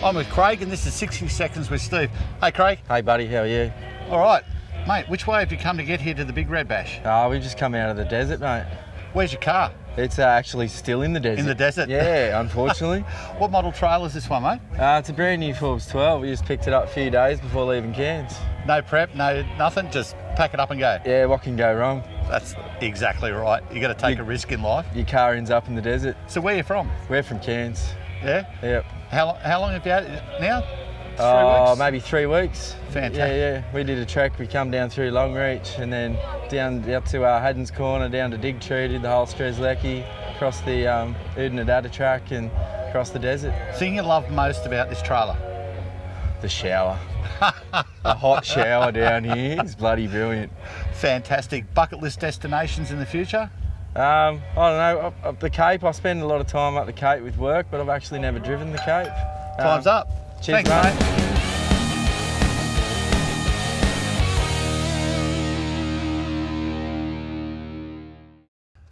I'm with Craig and this is 60 Seconds with Steve. Hey Craig. Hey buddy, how are you? All right, mate, which way have you come to get here to the Big Red Bash? We just come out of the desert, mate. Where's your car? It's actually still in the desert. In the desert? Yeah, unfortunately. What model trailer is this one, mate? It's a brand new Forbes 12. We just picked it up a few days before leaving Cairns. No prep, no nothing, just pack it up and go. Yeah, what can go wrong? That's exactly right. You got to take a risk in life. Your car ends up in the desert. So where are you from? We're from Cairns. Yeah? Yep. How long have you had it now? 3 weeks? Maybe 3 weeks. Fantastic. Yeah. We did a trek. We come down through Longreach and then down up to Haddon's Corner, down to Digtree, did the whole Strzelecki, across the Udinadatta track and across the desert. Thing you love most about this trailer? The shower. A hot shower down here is bloody brilliant. Fantastic. Bucket list destinations in the future? I don't know, up the Cape. I spend a lot of time up the Cape with work, but I've actually never driven the Cape. Time's up. Cheers, Thanks, mate.